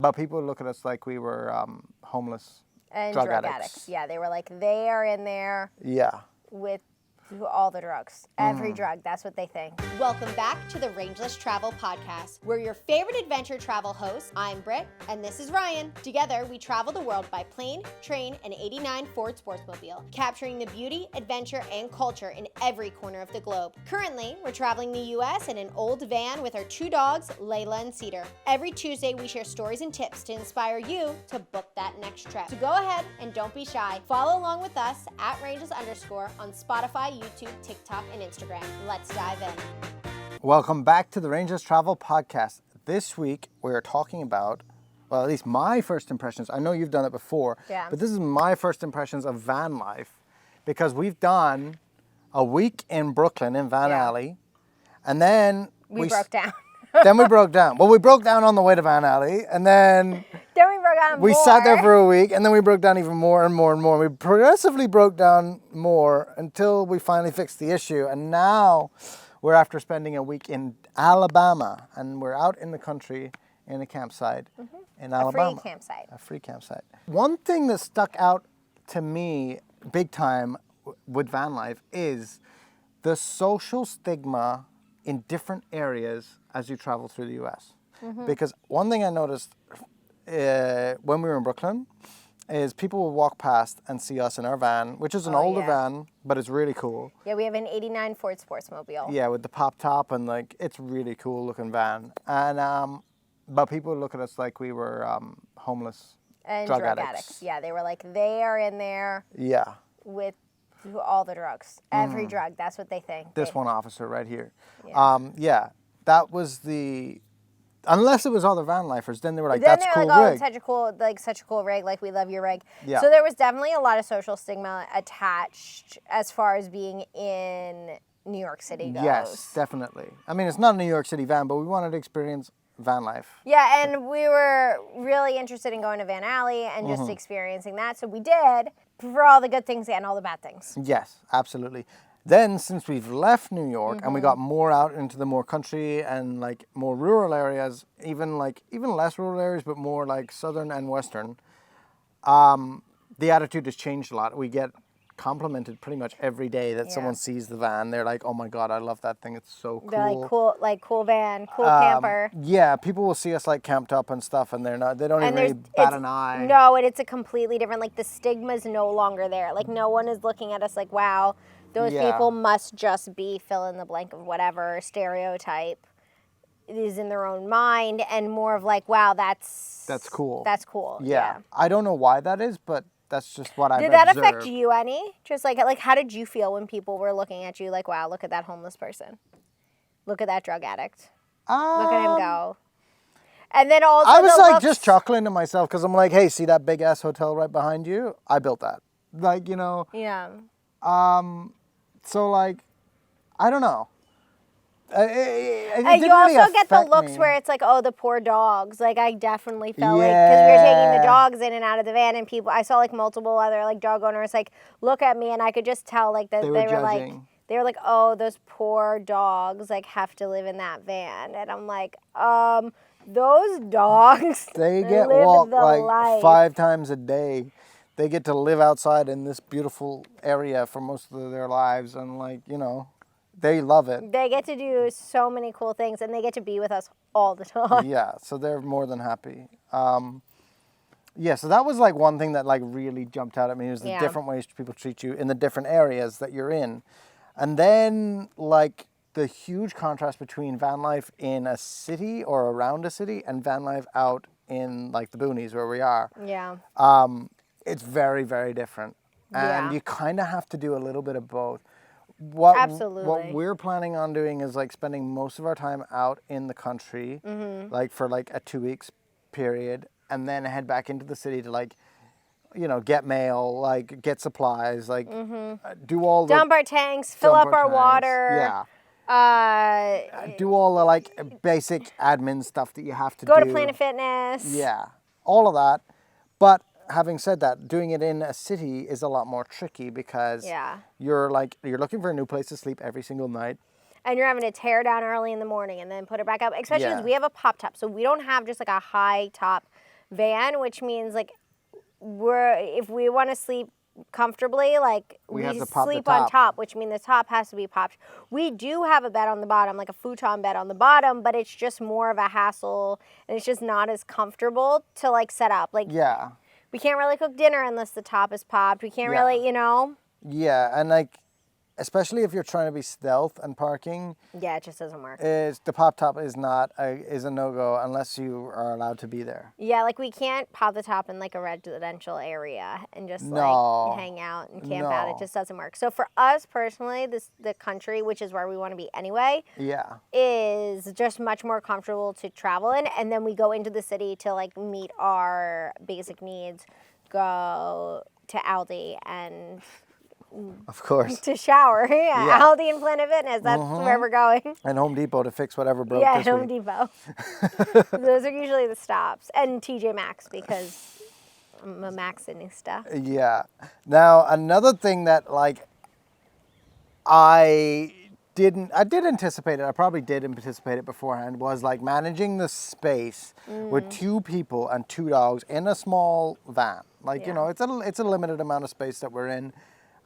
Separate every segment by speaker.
Speaker 1: But people look at us like we were homeless
Speaker 2: And
Speaker 1: drug
Speaker 2: drug
Speaker 1: addicts.
Speaker 2: addicts. Yeah, they were like, they are in there
Speaker 1: Yeah.
Speaker 2: with all the drugs. Every drug, that's what they think.
Speaker 3: Welcome back to the Rangeless Travel Podcast. We're your favorite adventure travel hosts. I'm Britt, and this is Ryan. Together, we travel the world by plane, train, and '89 Ford Sportsmobile, capturing the beauty, adventure, and culture in every corner of the globe. Currently, we're traveling the U.S. in an old van with our two dogs, Layla and Cedar. Every Tuesday, we share stories and tips to inspire you to book that next trip. So go ahead and don't be shy. Follow along with us at Rangeless_ on Spotify, YouTube, TikTok, and Instagram. Let's dive in.
Speaker 1: Welcome back to the Rangeless Travel Podcast. This week we're talking about, well, at least my first impressions. I know you've done it before, but this is my first impressions of van life because we've done a week in Brooklyn in Van Alley, and then
Speaker 2: we broke down.
Speaker 1: Then we broke down. Well, we broke down on the way to Van Alley, and then
Speaker 2: Then we broke down
Speaker 1: we
Speaker 2: more.
Speaker 1: sat there for a week, and then we broke down even more and more and more. We progressively broke down more until we finally fixed the issue, and now we're after spending a week in Alabama, and we're out in the country in a campsite in Alabama.
Speaker 2: A free campsite.
Speaker 1: A free campsite. One thing that stuck out to me big time with van life is the social stigma in different areas as you travel through the U.S. Because one thing I noticed when we were in Brooklyn is people will walk past and see us in our van, which is an older van, but it's really cool.
Speaker 2: Yeah, we have an '89 Ford Sportsmobile.
Speaker 1: Yeah, with the pop top and like, it's really cool looking van. And but people look at us like we were homeless
Speaker 2: And
Speaker 1: drug
Speaker 2: drug
Speaker 1: addicts.
Speaker 2: addicts. Yeah, they were like, they are in there
Speaker 1: Yeah,
Speaker 2: with all the drugs. Every drug, that's what they think.
Speaker 1: this one officer right here. Yeah, that was the. Unless it was other van lifers, then they were like,
Speaker 2: Then
Speaker 1: "That's
Speaker 2: they're
Speaker 1: cool
Speaker 2: like,
Speaker 1: rig."
Speaker 2: such a cool rig, like we love your rig.
Speaker 1: Yeah.
Speaker 2: So there was definitely a lot of social stigma attached as far as being in New York City goes.
Speaker 1: Yes, definitely. I mean, it's not a New York City van, but we wanted to experience van life.
Speaker 2: Yeah, and we were really interested in going to Van Alley and just experiencing that. So we did, for all the good things and all the bad things.
Speaker 1: Yes, absolutely. Then, since we've left New York and we got more out into the more country and like more rural areas, even less rural areas, but more like southern and western, the attitude has changed a lot. We get complimented pretty much every day that someone sees the van. They're like, "Oh my God, I love that thing. It's so cool."
Speaker 2: They're like cool van, cool camper.
Speaker 1: Yeah, people will see us like camped up and stuff, and they don't even really bat an eye.
Speaker 2: No, and it's a completely different, like the stigma's no longer there. Like no one is looking at us like, wow, those people must just be fill in the blank of whatever stereotype is in their own mind, and more of like, wow, that's
Speaker 1: cool.
Speaker 2: That's cool.
Speaker 1: Yeah. I don't know why that is, but that's just what I've
Speaker 2: Did that
Speaker 1: observed.
Speaker 2: affect you any? Just like how did you feel when people were looking at you like, wow, look at that homeless person. Look at that drug addict. Look at him go. And then also
Speaker 1: I was
Speaker 2: the
Speaker 1: like
Speaker 2: looks,
Speaker 1: just chuckling to myself because I'm like, hey, see that big ass hotel right behind you? I built that. Like, you know.
Speaker 2: Yeah.
Speaker 1: So like, I don't know.
Speaker 2: You also get the looks where it's like, oh, the poor dogs. Like I definitely felt like, because we were taking the dogs in and out of the van, and I saw like multiple other like dog owners like look at me, and I could just tell like that they were like, oh, those poor dogs like have to live in that van, and I'm like, those dogs.
Speaker 1: They get
Speaker 2: live
Speaker 1: walked
Speaker 2: the
Speaker 1: like
Speaker 2: life.
Speaker 1: 5 times a day. They get to live outside in this beautiful area for most of their lives, and like, you know, they love it.
Speaker 2: They get to do so many cool things, and they get to be with us all the time.
Speaker 1: Yeah, so they're more than happy. Yeah, so that was like one thing that like really jumped out at me was the different ways people treat you in the different areas that you're in. And then like the huge contrast between van life in a city or around a city and van life out in like the boonies where we are.
Speaker 2: Yeah.
Speaker 1: It's very, very different. And
Speaker 2: Yeah.
Speaker 1: you kind of have to do a little bit of both.
Speaker 2: Absolutely.
Speaker 1: What we're planning on doing is like spending most of our time out in the country, like for like a 2 weeks period, and then head back into the city to like, you know, get mail, like get supplies, like do all the
Speaker 2: Dump our tanks, fill up our water.
Speaker 1: Yeah. Do all the like basic admin stuff that you have to
Speaker 2: Go
Speaker 1: do.
Speaker 2: to Planet Fitness.
Speaker 1: Yeah, all of that. But having said that, doing it in a city is a lot more tricky because you're looking for a new place to sleep every single night.
Speaker 2: And you're having to tear down early in the morning and then put it back up. Especially because we have a pop top. So we don't have just like a high top van, which means like if we want to sleep comfortably, like
Speaker 1: We
Speaker 2: we
Speaker 1: have to pop the
Speaker 2: sleep on
Speaker 1: top.
Speaker 2: top, which means the top has to be popped. We do have a bed on the bottom, like a futon bed on the bottom, but it's just more of a hassle, and it's just not as comfortable to like set up. Like
Speaker 1: Yeah.
Speaker 2: we can't really cook dinner unless the top is popped. We can't
Speaker 1: Yeah.
Speaker 2: really, you know.
Speaker 1: Yeah, and like, especially if you're trying to be stealth and parking,
Speaker 2: Yeah, it just doesn't work.
Speaker 1: the pop top is a no-go unless you are allowed to be there.
Speaker 2: Yeah, like we can't pop the top in like a residential area and just
Speaker 1: No.
Speaker 2: like hang out and camp out. It
Speaker 1: No.
Speaker 2: just doesn't work. So for us personally, the country, which is where we want to be anyway,
Speaker 1: Yeah.
Speaker 2: is just much more comfortable to travel in. And then we go into the city to like meet our basic needs, go to Aldi and
Speaker 1: Of course.
Speaker 2: to shower. Yeah,
Speaker 1: Yeah.
Speaker 2: Aldi and Planet Fitness. That's where we're going.
Speaker 1: And Home Depot to fix whatever broke
Speaker 2: Yeah,
Speaker 1: this
Speaker 2: Home
Speaker 1: week.
Speaker 2: Depot. Those are usually the stops. And TJ Maxx because I'm a Maxxinista.
Speaker 1: Yeah. Now, another thing that like I did anticipate it. I probably did anticipate it beforehand. Was like managing the space with 2 people and 2 dogs in a small van. Like you
Speaker 2: Yeah.
Speaker 1: know, it's a limited amount of space that we're in,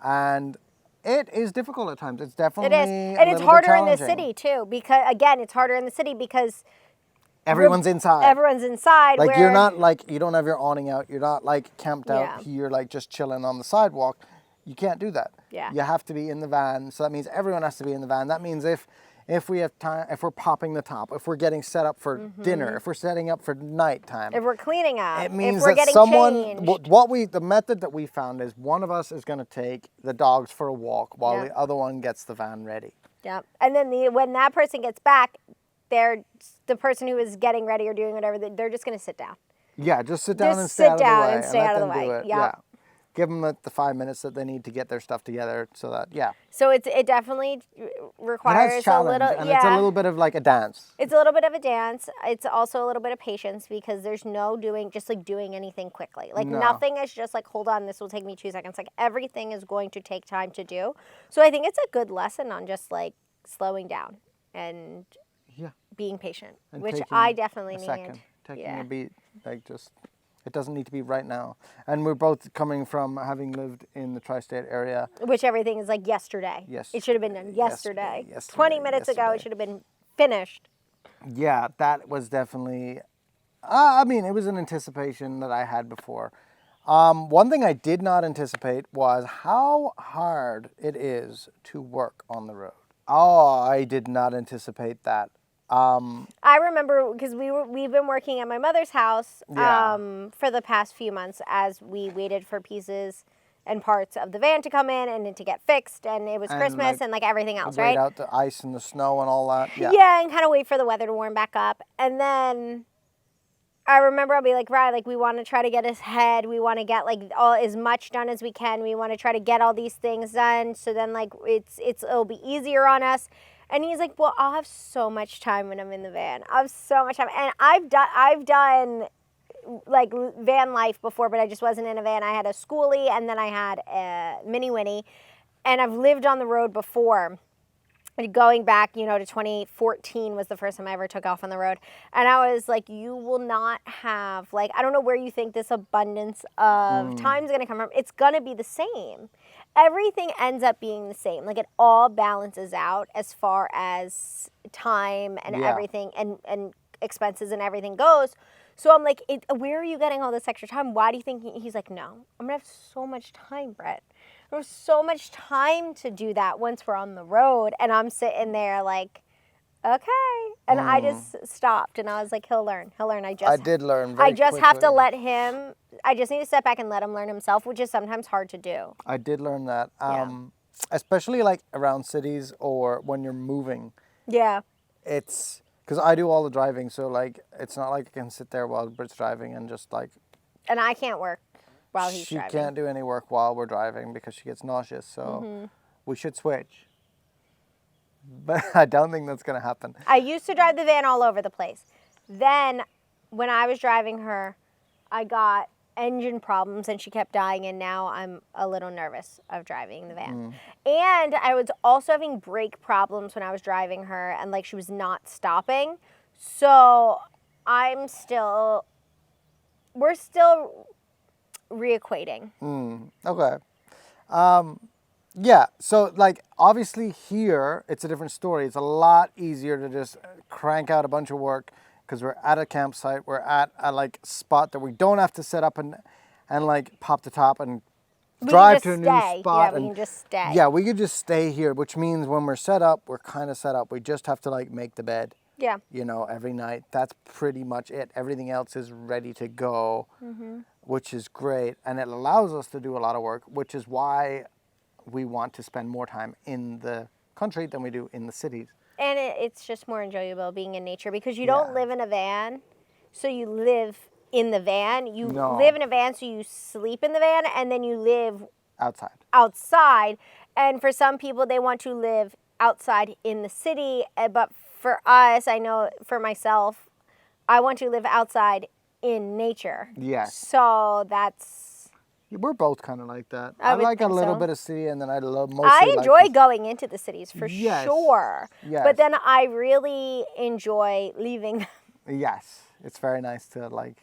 Speaker 1: and it is difficult at times. It's definitely
Speaker 2: It is. And it's harder in the city too because again, it's harder in the city because
Speaker 1: Everyone's inside.
Speaker 2: everyone's inside.
Speaker 1: Like
Speaker 2: where,
Speaker 1: you're not like you don't have your awning out. You're not like camped out
Speaker 2: Yeah.
Speaker 1: here, like just chilling on the sidewalk. You can't do that.
Speaker 2: Yeah.
Speaker 1: You have to be in the van. So that means everyone has to be in the van. That means if we have time, if we're popping the top, if we're getting set up for dinner, if we're setting up for nighttime,
Speaker 2: if we're cleaning up,
Speaker 1: it means
Speaker 2: if we're
Speaker 1: that
Speaker 2: getting
Speaker 1: someone.
Speaker 2: changed.
Speaker 1: The method that we found is one of us is going to take the dogs for a walk while
Speaker 2: Yeah.
Speaker 1: the other one gets the van ready.
Speaker 2: Yep. And then when that person gets back, the person who is getting ready or doing whatever, they're just going to sit down.
Speaker 1: Yeah, just sit down
Speaker 2: Just
Speaker 1: and stay
Speaker 2: sit
Speaker 1: out of the
Speaker 2: down
Speaker 1: way
Speaker 2: and stay
Speaker 1: let
Speaker 2: out of the
Speaker 1: them do
Speaker 2: way.
Speaker 1: it.
Speaker 2: Yep.
Speaker 1: Yeah. Give them the 5 minutes that they need to get their stuff together so that, yeah.
Speaker 2: So it definitely
Speaker 1: It
Speaker 2: requires
Speaker 1: has
Speaker 2: a
Speaker 1: challenge,
Speaker 2: little,
Speaker 1: and
Speaker 2: yeah.
Speaker 1: it's a little bit of like a dance.
Speaker 2: It's a little bit of a dance. It's also a little bit of patience because there's no doing anything quickly. Like
Speaker 1: No.
Speaker 2: nothing is just like, hold on, this will take me 2 seconds. Like everything is going to take time to do. So I think it's a good lesson on just like slowing down and
Speaker 1: Yeah.
Speaker 2: being patient,
Speaker 1: And
Speaker 2: which
Speaker 1: taking
Speaker 2: I definitely
Speaker 1: a
Speaker 2: need.
Speaker 1: second, taking
Speaker 2: Yeah.
Speaker 1: a beat, like just, it doesn't need to be right now. And we're both coming from having lived in the tri-state area.
Speaker 2: Which everything is like yesterday.
Speaker 1: Yes.
Speaker 2: It should have been done yesterday.
Speaker 1: Yesterday,
Speaker 2: 20 minutes ago,
Speaker 1: yesterday.
Speaker 2: it should have been finished.
Speaker 1: Yeah, that was definitely, I mean, it was an anticipation that I had before. One thing I did not anticipate was how hard it is to work on the road. Oh, I did not anticipate that.
Speaker 2: I remember because we've been working at my mother's house
Speaker 1: Yeah.
Speaker 2: for the past few months as we waited for pieces and parts of the van to come in and to get fixed, and it was
Speaker 1: And,
Speaker 2: Christmas
Speaker 1: like,
Speaker 2: and like everything else,
Speaker 1: Wait
Speaker 2: right?
Speaker 1: out the ice and the snow and all that. Yeah.
Speaker 2: Yeah, and kind of wait for the weather to warm back up, and then I remember I'll be like, right, like we want to try to get ahead. We want to get like all as much done as we can. We want to try to get all these things done, so then like it'll be easier on us. And he's like, well, I'll have so much time when I'm in the van. I have so much time. And I've done like van life before, but I just wasn't in a van. I had a schoolie and then I had a mini Winnie. And I've lived on the road before. Going back, to 2014 was the first time I ever took off on the road. And I was like, you will not have, like, I don't know where you think this abundance of time is going to come from. It's going to be the same. Everything ends up being the same. Like, it all balances out as far as time and
Speaker 1: Yeah.
Speaker 2: everything and expenses and everything goes. So I'm like, where are you getting all this extra time? Why do you think? He's like, no, I'm going to have so much time, Brett. There's so much time to do that once we're on the road. And I'm sitting there like, okay. And I just stopped and I was like, he'll learn. I
Speaker 1: did learn very
Speaker 2: I just have to
Speaker 1: quickly.
Speaker 2: let him, I just need to step back and let him learn himself, which is sometimes hard to do.
Speaker 1: I did learn that.
Speaker 2: Yeah.
Speaker 1: Especially like around cities or when you're moving.
Speaker 2: Yeah.
Speaker 1: It's because I do all the driving, so like it's not like I can sit there while Britt's driving and just like
Speaker 2: And I can't work while he's
Speaker 1: she
Speaker 2: driving.
Speaker 1: can't do any work while we're driving because she gets nauseous. So we should switch. But I don't think that's gonna happen.
Speaker 2: I used to drive the van all over the place. Then when I was driving her, I got engine problems and she kept dying, and now I'm a little nervous of driving the van. And I was also having brake problems when I was driving her, and like she was not stopping. So I'm still we're still reequating.
Speaker 1: Okay. Yeah, so like obviously here it's a different story. It's a lot easier to just crank out a bunch of work because we're at a campsite. We're at a like spot that we don't have to set up and like pop the top and drive to a new spot.
Speaker 2: Yeah, we can just stay.
Speaker 1: Yeah, we could just stay here, which means when we're set up, we're kind of set up. We just have to like make the bed.
Speaker 2: Yeah.
Speaker 1: You know, every night. That's pretty much it. Everything else is ready to go, which is great, and it allows us to do a lot of work, which is why we want to spend more time in the country than we do in the cities.
Speaker 2: And it's just more enjoyable being in nature because you don't live in a van, so you live in the van. You live in a van, so you sleep in the van, and then you live outside. And for some people, they want to live outside in the city. But for us, I know for myself, I want to live outside in nature.
Speaker 1: Yes.
Speaker 2: So that's...
Speaker 1: We're both kind of like that. I like a little bit of city, and then I mostly
Speaker 2: I enjoy going into the cities for sure.
Speaker 1: Yes.
Speaker 2: But then I really enjoy leaving.
Speaker 1: Yes. It's very nice to like...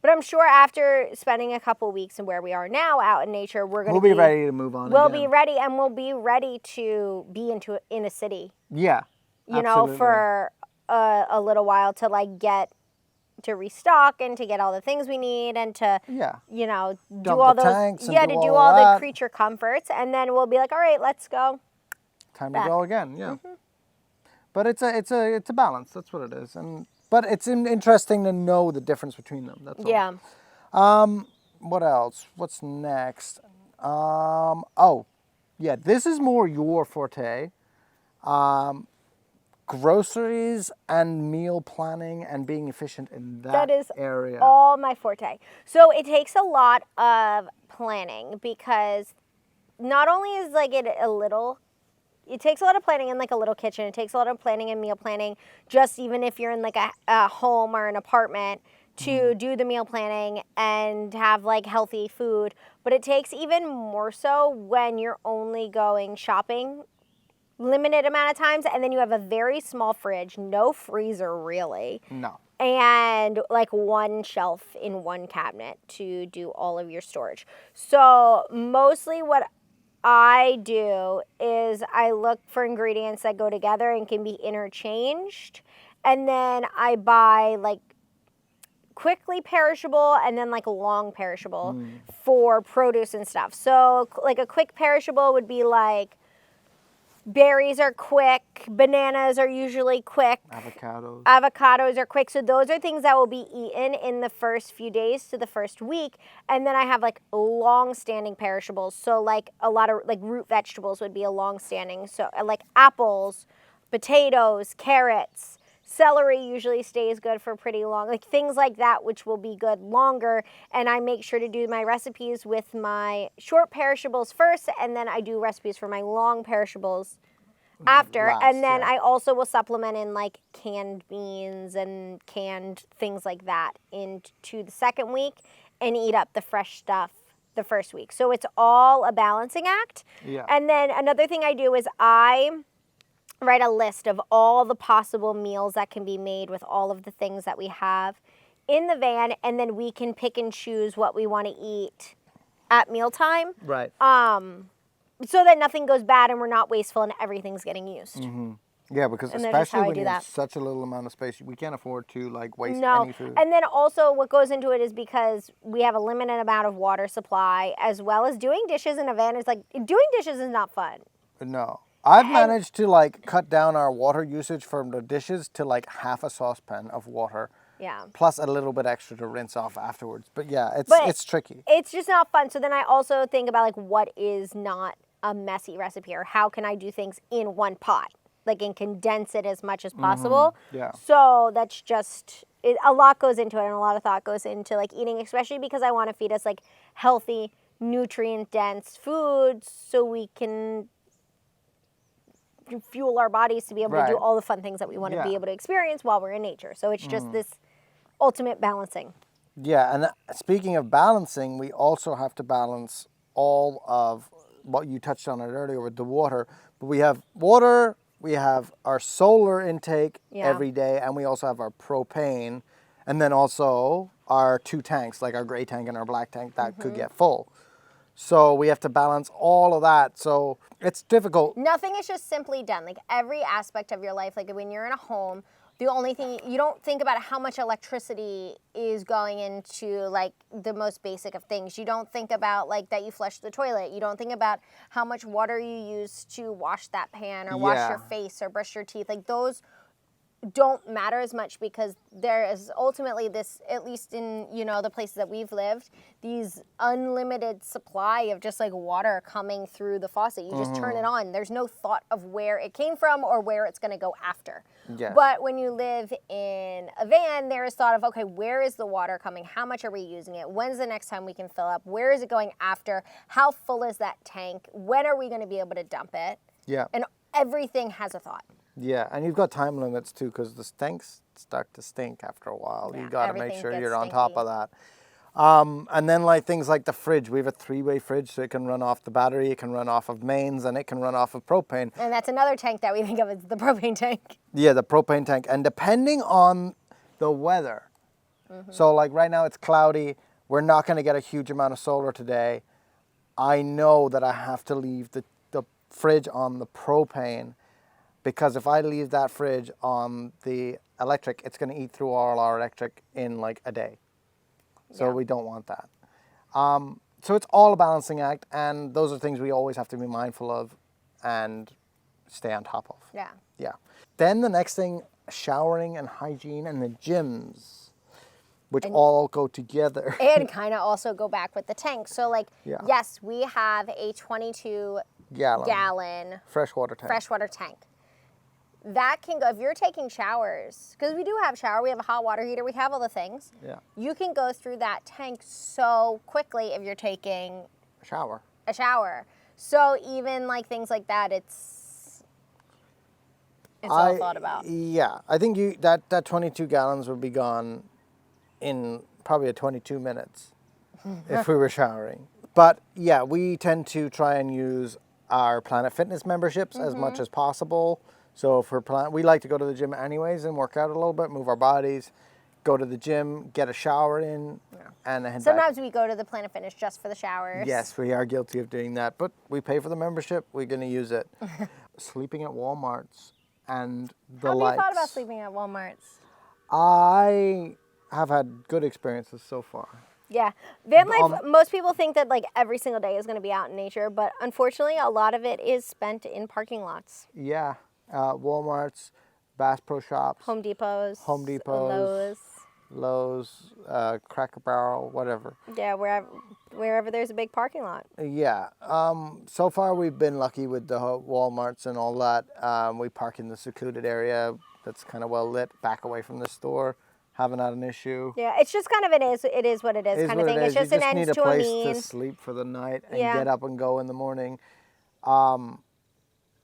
Speaker 2: But I'm sure after spending a couple weeks in where we are now out in nature, we'll be
Speaker 1: ready to move on.
Speaker 2: We'll be ready, and we'll be ready to be in a city.
Speaker 1: Yeah.
Speaker 2: You know, for a little while to like get to restock and to get all the things we need and to you know do all those the creature comforts, and then we'll be like, all right, let's go.
Speaker 1: Time to go again. Yeah. But it's a balance. That's what it is. But it's interesting to know the difference between them. That's all.
Speaker 2: Yeah.
Speaker 1: What else? What's next? This is more your forte. Groceries and meal planning and being efficient in that area.
Speaker 2: That is all my forte. So it takes a lot of planning because not only is like it takes a lot of planning in like a little kitchen. It takes a lot of planning and meal planning, just even if you're in like a home or an apartment to do the meal planning and have like healthy food. But it takes even more so when you're only going shopping limited amount of times, and then you have a very small fridge, no freezer really.
Speaker 1: No.
Speaker 2: And like one shelf in one cabinet to do all of your storage. So mostly what I do is I look for ingredients that go together and can be interchanged. And then I buy like quickly perishable and then like long perishable for produce and stuff. So like a quick perishable would be like berries are quick, bananas are usually quick. Avocados are quick. So those are things that will be eaten in the first few days to the first week. And then I have like long-standing perishables. So like a lot of like root vegetables would be a long-standing. So like apples, potatoes, carrots, celery usually stays good for pretty long. Like things like that, which will be good longer. And I make sure to do my recipes with my short perishables first, and then I do recipes for my long perishables after. And then I also will supplement in like canned beans and canned things like that into the second week and eat up the fresh stuff the first week. So it's all a balancing act.
Speaker 1: Yeah.
Speaker 2: And then another thing I do is I write a list of all the possible meals that can be made with all of the things that we have in the van, and then we can pick and choose what we want to eat at mealtime.
Speaker 1: Right.
Speaker 2: So that nothing goes bad and we're not wasteful and everything's getting used.
Speaker 1: Mm-hmm. Yeah, because especially when you have such a little amount of space, we can't afford to like waste any food.
Speaker 2: And then also what goes into it is because we have a limited amount of water supply, as well as doing dishes in a van is like, doing dishes is not fun.
Speaker 1: No. I've managed to like cut down our water usage from the dishes to like half a saucepan of water.
Speaker 2: Yeah.
Speaker 1: Plus a little bit extra to rinse off afterwards. But yeah, it's tricky.
Speaker 2: It's just not fun. So then I also think about like what is not a messy recipe, or how can I do things in one pot, like and condense it as much as possible.
Speaker 1: Yeah.
Speaker 2: So that's just a lot goes into it, and a lot of thought goes into like eating, especially because I want to feed us like healthy, nutrient dense foods so we can fuel our bodies to be able to do all the fun things that we want to be able to experience while we're in nature. So it's just this ultimate balancing.
Speaker 1: Yeah, and speaking of balancing, we also have to balance all of what you touched on it earlier with the water. But we have water, we have our solar intake every day, and we also have our propane. And then also our 2 tanks, like our gray tank and our black tank, that could get full. So we have to balance all of that. So it's difficult.
Speaker 2: Nothing is just simply done. Like every aspect of your life, like when you're in a home, the only thing, you don't think about how much electricity is going into like the most basic of things. You don't think about like that you flush the toilet. You don't think about how much water you use to wash that pan or wash your face or brush your teeth. Like those don't matter as much because there is ultimately this, at least in, you know, the places that we've lived, these unlimited supply of just like water coming through the faucet. You just turn it on. There's no thought of where it came from or where it's going to go after.
Speaker 1: Yes.
Speaker 2: But when you live in a van, there is thought of, okay, where is the water coming? How much are we using it? When's the next time we can fill up? Where is it going after? How full is that tank? When are we going to be able to dump it?
Speaker 1: Yeah.
Speaker 2: And everything has a thought.
Speaker 1: Yeah, and you've got time limits too, because the tanks start to stink after a while.
Speaker 2: Yeah,
Speaker 1: You got to make
Speaker 2: everything
Speaker 1: sure
Speaker 2: gets
Speaker 1: you're on top
Speaker 2: stinky.
Speaker 1: of that. And then like things like the fridge. We have a 3-way fridge, so it can run off the battery, it can run off of mains, and it can run off of propane.
Speaker 2: And that's another tank that we think of as the propane tank.
Speaker 1: Yeah, the propane tank. And depending on the weather, so like right now it's cloudy, we're not going to get a huge amount of solar today. I know that I have to leave the fridge on the propane, because if I leave that fridge on the electric, it's going to eat through all our electric in like a day. So
Speaker 2: Yeah.
Speaker 1: we don't want that. So it's all a balancing act, and those are things we always have to be mindful of and stay on top of.
Speaker 2: Yeah.
Speaker 1: Yeah. Then the next thing, showering and hygiene and the gyms, which all go together.
Speaker 2: And kind of also go back with the tank. So like,
Speaker 1: Yeah.
Speaker 2: yes, we have a 22 gallon
Speaker 1: freshwater tank.
Speaker 2: freshwater tank. That can go, if you're taking showers, because we do have shower, we have a hot water heater, we have all the things.
Speaker 1: Yeah.
Speaker 2: You can go through that tank so quickly if you're taking
Speaker 1: Shower.
Speaker 2: a shower. So even like things like that, it's all thought about.
Speaker 1: Yeah, I think that 22 gallons would be gone in probably 22 minutes if we were showering. But yeah, we tend to try and use our Planet Fitness memberships as much as possible. So if we like to go to the gym anyways and work out a little bit, move our bodies, go to the gym, get a shower in, and head back.
Speaker 2: Sometimes we go to the Planet Fitness just for the showers.
Speaker 1: Yes, we are guilty of doing that, but we pay for the membership. We're going to use it. Sleeping at Walmarts and the
Speaker 2: How have
Speaker 1: likes.
Speaker 2: you thought about sleeping at Walmarts?
Speaker 1: I have had good experiences so far.
Speaker 2: Yeah. Van life, most people think that like every single day is going to be out in nature, but unfortunately a lot of it is spent in parking lots.
Speaker 1: Yeah. Walmarts, Bass Pro Shops,
Speaker 2: Home Depots.
Speaker 1: Lowe's, Cracker Barrel, whatever.
Speaker 2: Yeah, wherever there's a big parking lot.
Speaker 1: Yeah. So far we've been lucky with the Walmarts and all that. We park in the secluded area that's kind of well lit, back away from the store. Haven't had an issue.
Speaker 2: Yeah, it's just kind of it is what it is kind of thing. It's just an ends to a means.
Speaker 1: You just need a place to sleep for the night and get up and go in the morning.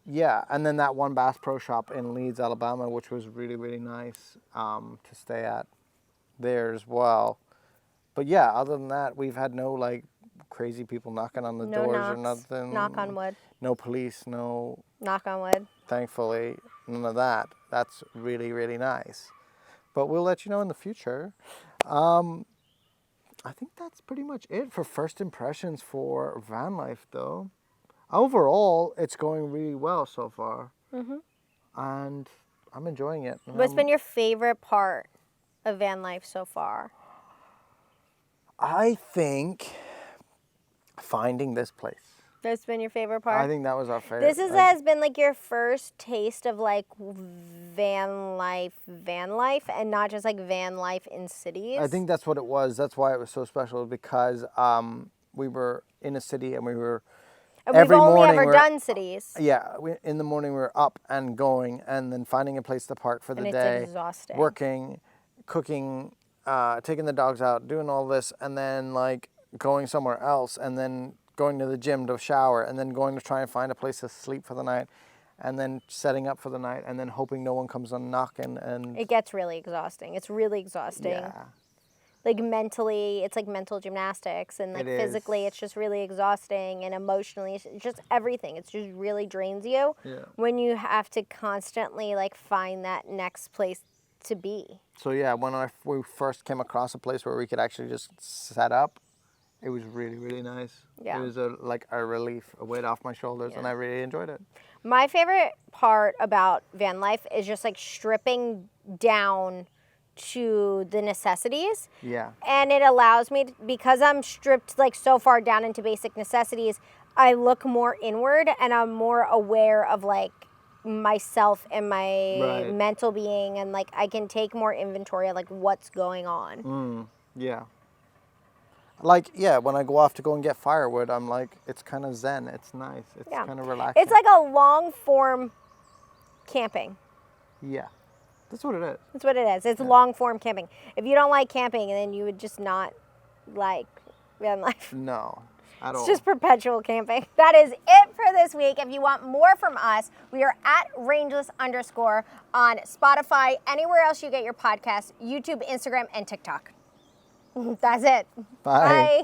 Speaker 1: Yeah, and then that one Bass Pro Shop in Leeds, Alabama, which was really, really nice to stay at there as well. But yeah, other than that, we've had no like crazy people knocking on the doors or nothing.
Speaker 2: Knock on wood.
Speaker 1: No police, no.
Speaker 2: Knock on wood.
Speaker 1: Thankfully, none of that. That's really, really nice. But we'll let you know in the future. I think that's pretty much it for first impressions for van life, though. Overall, it's going really well so far. And I'm enjoying it.
Speaker 2: What's been your favorite part of van life so far?
Speaker 1: I think finding this place.
Speaker 2: That's been your favorite part?
Speaker 1: I think that was our favorite.
Speaker 2: This has been like your first taste of like van life, and not just like van life in cities.
Speaker 1: I think that's what it was. That's why it was so special, because we were in a city and we were
Speaker 2: and we've only ever
Speaker 1: we're
Speaker 2: done cities.
Speaker 1: Yeah, in the morning we were up and going, and then finding a place to park for the day.
Speaker 2: It's exhausting.
Speaker 1: Working, cooking, taking the dogs out, doing all this, and then like going somewhere else, and then going to the gym to shower, and then going to try and find a place to sleep for the night, and then setting up for the night, and then hoping no one comes on knocking. And
Speaker 2: it gets really exhausting. It's really exhausting.
Speaker 1: Yeah.
Speaker 2: Like mentally, it's like mental gymnastics, and like physically, it's just really exhausting, and emotionally, it's just everything. It just really drains you when you have to constantly like find that next place to be.
Speaker 1: So yeah, when we first came across a place where we could actually just set up, it was really, really nice.
Speaker 2: Yeah.
Speaker 1: It was like a relief, a weight off my shoulders, and I really enjoyed it.
Speaker 2: My favorite part about van life is just like stripping down to the necessities.
Speaker 1: Yeah.
Speaker 2: And it allows me, because I'm stripped like so far down into basic necessities, I look more inward and I'm more aware of like myself and my mental being, and like I can take more inventory of like what's going on.
Speaker 1: Yeah. Like, yeah, when I go off to go and get firewood, I'm like, it's kind of zen. It's nice. It's kind of relaxing.
Speaker 2: It's like a long form camping.
Speaker 1: Yeah. That's what it is.
Speaker 2: That's what it is. It's long form camping. If you don't like camping, then you would just not like van life.
Speaker 1: No, at all.
Speaker 2: It's just perpetual camping. That is it for this week. If you want more from us, we are at Rangeless_ on Spotify, anywhere else you get your podcasts, YouTube, Instagram, and TikTok. That's it.
Speaker 1: Bye.